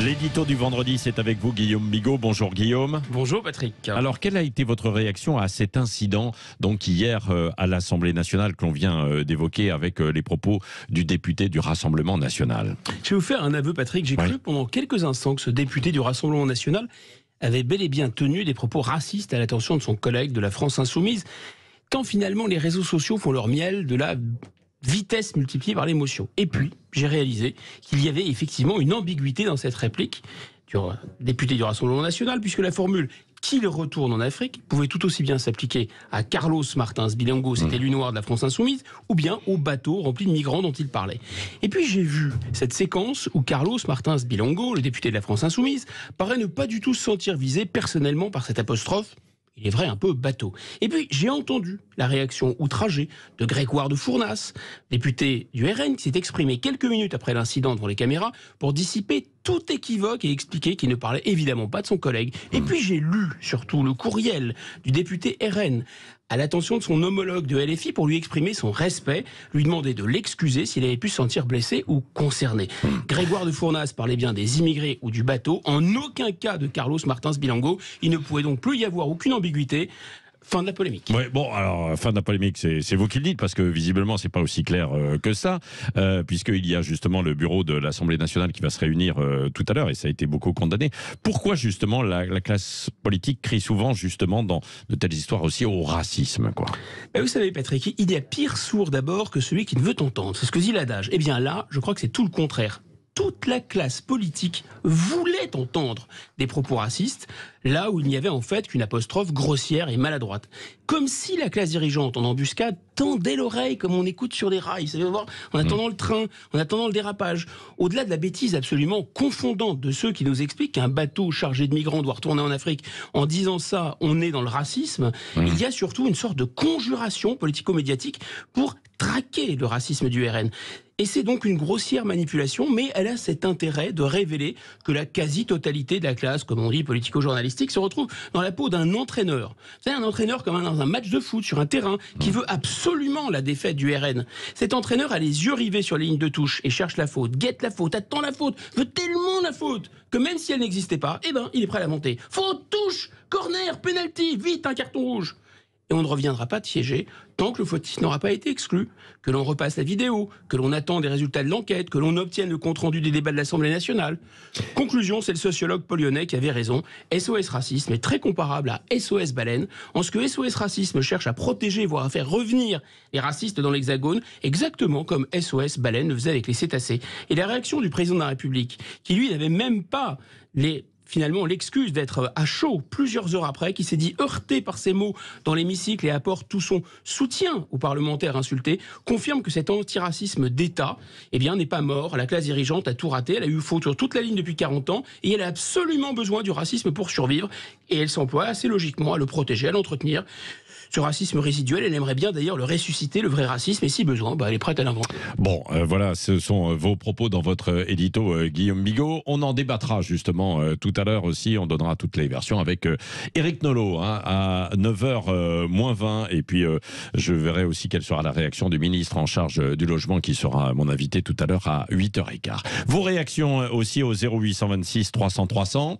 L'édito du vendredi, c'est avec vous, Guillaume Bigot. Bonjour Guillaume. Bonjour Patrick. Alors, quelle a été votre réaction à cet incident, donc hier à l'Assemblée nationale, que l'on vient d'évoquer avec les propos du député du Rassemblement national? Je vais vous faire un aveu, Patrick. J'ai cru pendant quelques instants que ce député du Rassemblement national avait bel et bien tenu des propos racistes à l'attention de son collègue de la France Insoumise, quand finalement les réseaux sociaux font leur miel de la vitesse multipliée par l'émotion. Et puis, j'ai réalisé qu'il y avait effectivement une ambiguïté dans cette réplique du député du Rassemblement national, puisque la formule « qu'il retourne en Afrique » pouvait tout aussi bien s'appliquer à Carlos Martins Bilongo, cet élu noir de la France Insoumise, ou bien au bateau rempli de migrants dont il parlait. Et puis j'ai vu cette séquence où Carlos Martins Bilongo, le député de la France Insoumise, paraît ne pas du tout se sentir visé personnellement par cette apostrophe. Il est vrai, un peu bateau. Et puis, j'ai entendu la réaction outragée de Grégoire de Fournas, député du RN, qui s'est exprimé quelques minutes après l'incident devant les caméras pour dissiper tout équivoque et expliquer qu'il ne parlait évidemment pas de son collègue. Et puis, j'ai lu surtout le courriel du député RN à l'attention de son homologue de LFI pour lui exprimer son respect, lui demander de l'excuser s'il avait pu se sentir blessé ou concerné. Grégoire de Fournas parlait bien des immigrés ou du bateau, en aucun cas de Carlos Martins Bilongo. Il ne pouvait donc plus y avoir aucune ambiguïté. Fin de la polémique. Ouais, bon, alors, fin de la polémique, c'est vous qui le dites, parce que visiblement, c'est pas aussi clair que ça, puisqu'il y a justement le bureau de l'Assemblée nationale qui va se réunir tout à l'heure, et ça a été beaucoup condamné. Pourquoi, justement, la classe politique crie souvent, justement, dans de telles histoires aussi, au racisme, quoi? Vous savez, Patrick, il y a pire sourd d'abord que celui qui ne veut entendre. C'est ce que dit l'adage. Eh bien là, je crois que c'est tout le contraire. Toute la classe politique voulait entendre des propos racistes, là où il n'y avait en fait qu'une apostrophe grossière et maladroite. Comme si la classe dirigeante, en embuscade, tendait l'oreille comme on écoute sur les rails, vous voir, en attendant le train, en attendant le dérapage. Au-delà de la bêtise absolument confondante de ceux qui nous expliquent qu'un bateau chargé de migrants doit retourner en Afrique, en disant ça, on est dans le racisme, il y a surtout une sorte de conjuration politico-médiatique pour traquer le racisme du RN. Et c'est donc une grossière manipulation, mais elle a cet intérêt de révéler que la quasi-totalité de la classe, comme on dit politico-journalistique, se retrouve dans la peau d'un entraîneur. Vous savez, un entraîneur comme dans un match de foot sur un terrain qui veut absolument la défaite du RN. Cet entraîneur a les yeux rivés sur les lignes de touche et cherche la faute, guette la faute, attend la faute, veut tellement la faute que même si elle n'existait pas, eh ben, il est prêt à la monter. Faute, touche, corner, penalty, vite un carton rouge. Et on ne reviendra pas de siéger tant que le fautif n'aura pas été exclu, que l'on repasse la vidéo, que l'on attend des résultats de l'enquête, que l'on obtienne le compte-rendu des débats de l'Assemblée nationale. Conclusion, c'est le sociologue Paul Lyonnais qui avait raison. SOS Racisme est très comparable à SOS Baleine, en ce que SOS Racisme cherche à protéger, voire à faire revenir les racistes dans l'Hexagone, exactement comme SOS Baleine le faisait avec les cétacés. Et la réaction du président de la République, qui lui n'avait même pas finalement l'excuse d'être à chaud plusieurs heures après, qui s'est dit heurté par ces mots dans l'hémicycle et apporte tout son soutien aux parlementaires insultés, confirme que cet antiracisme d'État n'est pas mort. La classe dirigeante a tout raté, elle a eu faux sur toute la ligne depuis 40 ans et elle a absolument besoin du racisme pour survivre et elle s'emploie assez logiquement à le protéger, à l'entretenir. Ce racisme résiduel, elle aimerait bien d'ailleurs le ressusciter, le vrai racisme, et si besoin, elle est prête à l'inventer. Bon, voilà, ce sont vos propos dans votre édito, Guillaume Bigot. On en débattra justement tout à l'heure aussi, on donnera toutes les versions avec Éric Nolot à 9h moins 20, et puis je verrai aussi quelle sera la réaction du ministre en charge du logement qui sera mon invité tout à l'heure à 8h15. Vos réactions aussi au 0826 300 300.